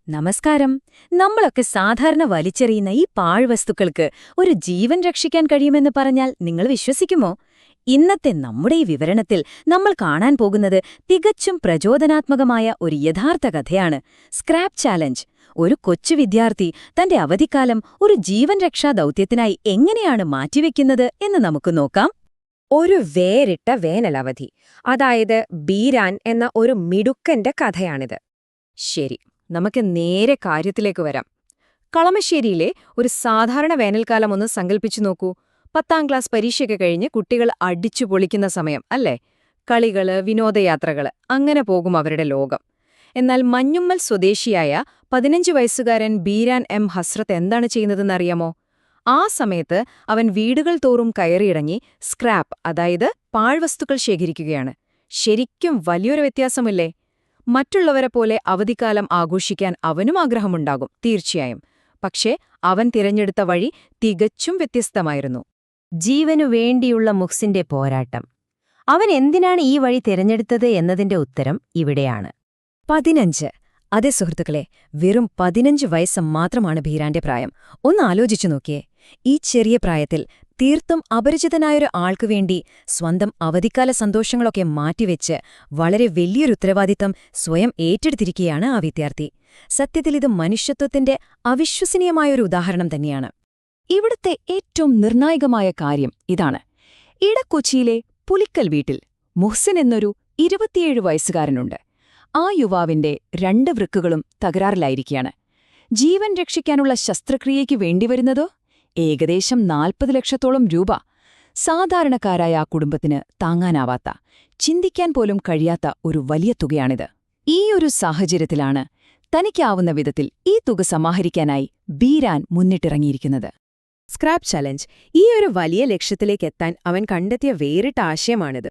നമസ്കാരം. നമ്മളൊക്കെ സാധാരണ വലിച്ചെറിയുന്ന ഈ പാഴ്വസ്തുക്കൾക്ക് ഒരു ജീവൻ രക്ഷിക്കാൻ കഴിയുമെന്ന് പറഞ്ഞാൽ നിങ്ങൾ വിശ്വസിക്കുമോ? ഇന്നത്തെ നമ്മുടെ ഈ വിവരണത്തിൽ നമ്മൾ കാണാൻ പോകുന്നത് തികച്ചും പ്രചോദനാത്മകമായ ഒരു യഥാർത്ഥ കഥയാണ്. Scrap challenge. ഒരു കൊച്ചു വിദ്യാർത്ഥി തന്റെ അവധിക്കാലം ഒരു ജീവൻ രക്ഷാ ദൗത്യത്തിനായി എങ്ങനെയാണ് മാറ്റിവെക്കുന്നത് എന്ന് നമുക്ക് നോക്കാം. ഒരു വേറിട്ട വേനലവധി, അതായത് ബീരാൻ എന്ന ഒരു മിടുക്കന്റെ കഥയാണിത്. ശരി, നമുക്ക് നേരെ കാര്യത്തിലേക്ക് വരാം. കളമശ്ശേരിയിലെ ഒരു സാധാരണ വേനൽക്കാലം ഒന്ന് സങ്കല്പിച്ചു നോക്കൂ. 10ാം ക്ലാസ് പരീക്ഷയ്ക്ക് കഴിഞ്ഞ് കുട്ടികൾ അടിച്ചു പൊളിക്കുന്ന സമയം അല്ലേ? കളികള്, വിനോദയാത്രകള്, അങ്ങനെ പോകും അവരുടെ ലോകം. എന്നാൽ മഞ്ഞുമ്മൽ സ്വദേശിയായ 15 വയസ്സുകാരൻ ബീരാൻ എം ഹസ്രത്ത് എന്താണ് ചെയ്യുന്നതെന്നറിയാമോ? ആ സമയത്ത് അവൻ വീടുകൾ തോറും കയറിയിറങ്ങി സ്ക്രാപ്പ്, അതായത് പാഴ്വസ്തുക്കൾ ശേഖരിക്കുകയാണ്. ശരിക്കും വലിയൊരു വ്യത്യാസമില്ലേ? മറ്റുള്ളവരെ പോലെ അവധിക്കാലം ആഘോഷിക്കാൻ അവനും ആഗ്രഹമുണ്ടാകും, തീർച്ചയായും. പക്ഷേ അവൻ തിരഞ്ഞെടുത്ത വഴി തികച്ചും വ്യത്യസ്തമായിരുന്നു. ജീവനു വേണ്ടിയുള്ള മുഹ്സിന്റെ പോരാട്ടം. അവൻ എന്തിനാണ് ഈ വഴി തിരഞ്ഞെടുത്തത് എന്നതിന്റെ ഉത്തരം ഇവിടെയാണ്. 15. അതെ സുഹൃത്തുക്കളെ, വെറും 15 വയസ്സ് മാത്രമാണ് ബീരാന്റെ പ്രായം. ഒന്ന് ആലോചിച്ചു നോക്കിയേ. ഈ ചെറിയ പ്രായത്തിൽ തീർത്തും അപരിചിതനായൊരു ആൾക്കുവേണ്ടി സ്വന്തം അവധിക്കാല സന്തോഷങ്ങളൊക്കെ മാറ്റിവെച്ച് വളരെ വലിയൊരു ഉത്തരവാദിത്തം സ്വയം ഏറ്റെടുത്തിരിക്കുകയാണ് ആ വിദ്യാർത്ഥി. സത്യത്തിൽ ഇത് മനുഷ്യത്വത്തിന്റെ അവിശ്വസനീയമായൊരു ഉദാഹരണം തന്നെയാണ്. ഇവിടുത്തെ ഏറ്റവും നിർണായകമായ കാര്യം ഇതാണ്. ഇടക്കൊച്ചിയിലെ പുലിക്കൽ വീട്ടിൽ മുഹ്സിൻ എന്നൊരു 27 വയസ്സുകാരനുണ്ട്. ആ യുവാവിന്റെ 2 വൃക്കുകളും തകരാറിലായിരിക്കുകയാണ്. ജീവൻ രക്ഷിക്കാനുള്ള ശസ്ത്രക്രിയയ്ക്ക് വേണ്ടിവരുന്നതോ ഏകദേശം 40 ലക്ഷത്തോളം രൂപ. സാധാരണക്കാരായ ആ കുടുംബത്തിന് താങ്ങാനാവാത്ത, ചിന്തിക്കാൻ പോലും കഴിയാത്ത ഒരു വലിയ തുകയാണിത്. ഈ ഒരു സാഹചര്യത്തിലാണ് തനിക്കാവുന്ന വിധത്തിൽ ഈ തുക സമാഹരിക്കാനായി ബീരാൻ മുന്നിട്ടിറങ്ങിയിരിക്കുന്നത്. സ്ക്രാപ്പ് ചലഞ്ച്, ഈ ഒരു വലിയ ലക്ഷ്യത്തിലേക്കെത്താൻ അവൻ കണ്ടെത്തിയ വേറിട്ട ആശയമാണിത്.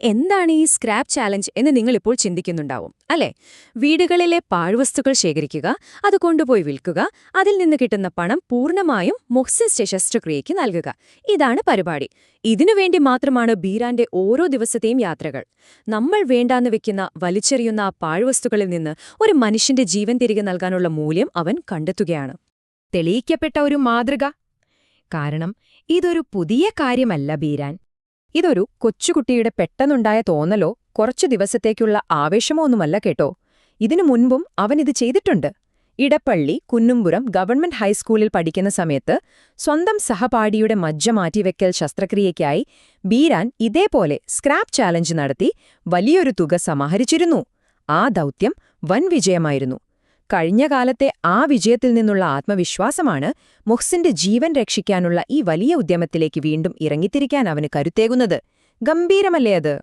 എന്താണ് ഈ സ്ക്രാപ്പ് ചാലഞ്ച് എന്ന് നിങ്ങളിപ്പോൾ ചിന്തിക്കുന്നുണ്ടാവും, അല്ലേ? വീടുകളിലെ പാഴ്വസ്തുക്കൾ ശേഖരിക്കുക, അത് കൊണ്ടുപോയി വിൽക്കുക, അതിൽ നിന്ന് കിട്ടുന്ന പണം പൂർണ്ണമായും മുഹ്സിന്റെ ശസ്ത്രക്രിയയ്ക്ക് നൽകുക. ഇതാണ് പരിപാടി. ഇതിനുവേണ്ടി മാത്രമാണ് ബീരാന്റെ ഓരോ ദിവസത്തെയും യാത്രകൾ. നമ്മൾ വേണ്ടാന്ന് വെക്കുന്ന, വലിച്ചെറിയുന്ന ആ പാഴ്വസ്തുക്കളിൽ നിന്ന് ഒരു മനുഷ്യന്റെ ജീവൻ തിരികെ നൽകാനുള്ള മൂല്യം അവൻ കണ്ടെത്തുകയാണ്. തെളിയിക്കപ്പെട്ട ഒരു മാതൃക. കാരണം ഇതൊരു പുതിയ കാര്യമല്ല ബീരാൻ. ഇതൊരു കൊച്ചുകുട്ടിയുടെ പെട്ടെന്നുണ്ടായ തോന്നലോ കുറച്ചു ദിവസത്തേക്കുള്ള ആവേശമോ ഒന്നുമല്ല കേട്ടോ. ഇതിനു മുൻപും അവനിത് ചെയ്തിട്ടുണ്ട്. ഇടപ്പള്ളി കുന്നുംപുരം ഗവൺമെന്റ് ഹൈസ്കൂളിൽ പഠിക്കുന്ന സമയത്ത് സ്വന്തം സഹപാഠിയുടെ മജ്ജ മാറ്റിവെക്കൽ ശസ്ത്രക്രിയയ്ക്കായി ബീരാൻ ഇതേപോലെ സ്ക്രാപ്പ് ചാലഞ്ച് നടത്തി വലിയൊരു തുക സമാഹരിച്ചിരുന്നു. ആ ദൗത്യം വൻ വിജയമായിരുന്നു. കഴിഞ്ഞ കാലത്തെ ആ വിജയത്തിൽ നിന്നുള്ള ആത്മവിശ്വാസമാണ് മുഹ്സിന്റെ ജീവൻ രക്ഷിക്കാനുള്ള ഈ വലിയ ഉദ്യമത്തിലേക്ക് വീണ്ടും ഇറങ്ങിത്തിരിക്കാൻ അവന് കരുത്തേകുന്നത്. ഗംഭീരമല്ലേ അത്?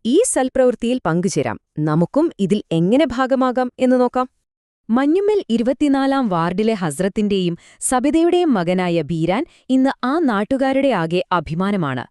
ഈ സൽപ്രവൃത്തിയിൽ പങ്കുചേരാം. നമുക്കും ഇതിൽ എങ്ങനെ ഭാഗമാകാം എന്ന് നോക്കാം. മഞ്ഞുമ്മൽ 24ാം വാർഡിലെ ഹസ്രത്തിന്റെയും സബിതയുടെയും മകനായ ബീരാൻ ഇന്ന് ആ നാട്ടുകാരുടെ ആകെ അഭിമാനമാണ്.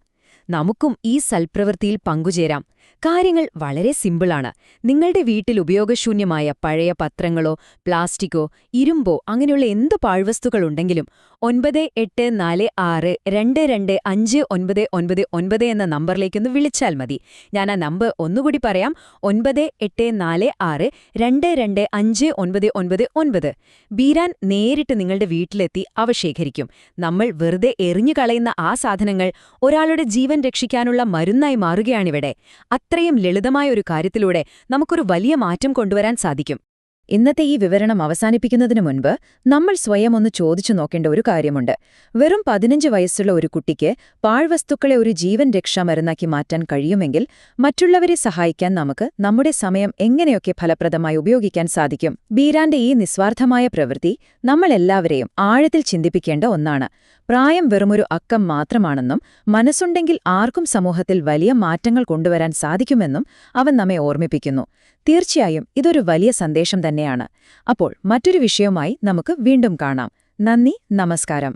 നമുക്കും ഈ സൽപ്രവൃത്തിയിൽ പങ്കുചേരാം. കാര്യങ്ങൾ വളരെ സിമ്പിളാണ്. നിങ്ങളുടെ വീട്ടിൽ ഉപയോഗശൂന്യമായ പഴയ പത്രങ്ങളോ പ്ലാസ്റ്റിക്കോ ഇരുമ്പോ അങ്ങനെയുള്ള എന്തു പാഴ്വസ്തുക്കളുണ്ടെങ്കിലും 9846225999 എന്ന നമ്പറിലേക്കൊന്ന് വിളിച്ചാൽ മതി. ഞാൻ ആ നമ്പർ ഒന്നുകൂടി പറയാം: 9846225999. ബീരാൻ നേരിട്ട് നിങ്ങളുടെ വീട്ടിലെത്തി അവ ശേഖരിക്കും. നമ്മൾ വെറുതെ എറിഞ്ഞുകളയുന്ന ആ സാധനങ്ങൾ ഒരാളുടെ ജീവൻ രക്ഷിക്കാനുള്ള മരുന്നായി മാറുകയാണിവിടെ. അത്രയും ലളിതമായ ഒരു കാര്യത്തിലൂടെ നമുക്കൊരു വലിയ മാറ്റം കൊണ്ടുവരാൻ സാധിക്കും. ഇന്നത്തെ ഈ വിവരണം അവസാനിപ്പിക്കുന്നതിനു മുൻപ് നമ്മൾ സ്വയം ഒന്ന് ചോദിച്ചു നോക്കേണ്ട ഒരു കാര്യമുണ്ട്. വെറും 15 വയസ്സുള്ള ഒരു കുട്ടിക്ക് പാഴ്വസ്തുക്കളെ ഒരു ജീവൻ രക്ഷാ മരുന്നാക്കി മാറ്റാൻ കഴിയുമെങ്കിൽ മറ്റുള്ളവരെ സഹായിക്കാൻ നമുക്ക് നമ്മുടെ സമയം എങ്ങനെയൊക്കെ ഫലപ്രദമായി ഉപയോഗിക്കാൻ സാധിക്കും? ബീരാന്റെ ഈ നിസ്വാർത്ഥമായ പ്രവൃത്തി നമ്മളെല്ലാവരെയും ആഴത്തിൽ ചിന്തിപ്പിക്കേണ്ട ഒന്നാണ്. പ്രായം വെറുമൊരു അക്കം മാത്രമാണെന്നും മനസ്സുണ്ടെങ്കിൽ ആർക്കും സമൂഹത്തിൽ വലിയ മാറ്റങ്ങൾ കൊണ്ടുവരാൻ സാധിക്കുമെന്നും അവൻ നമ്മെ ഓർമ്മിപ്പിക്കുന്നു. തീർച്ചയായും ഇതൊരു വലിയ സന്ദേശം തന്നെയാണ്. അപ്പോൾ മറ്റൊരു വിഷയവുമായി നമുക്ക് വീണ്ടും കാണാം. നന്ദി, നമസ്കാരം.